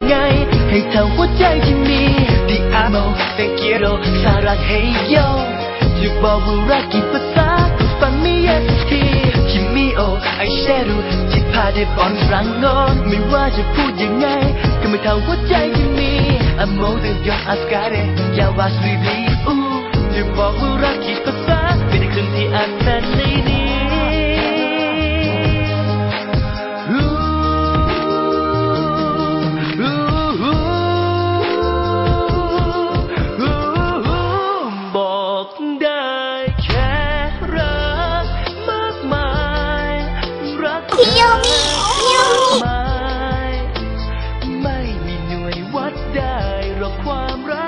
ไงให้เท่าหัวใจที่มีดิอาโมเตกิโรสารักเฮโยจะบอกว่ารักกี่ภาษาก็ฟังไม่ยันทีคิมิโอไอเชรุที่พาได้บอลรังงอนไม่ว่าจะพูดยังไงก็ไม่เท่าหัวใจที่มีอโมเตยออาสกาเรยาวาสลีลีอูจะบอกว่ารักกี่ภาษาไม่ได้ครึ่งที่อ่านแต่ในนี้ไม่มีหน่วยวัดได้หรอกความรัก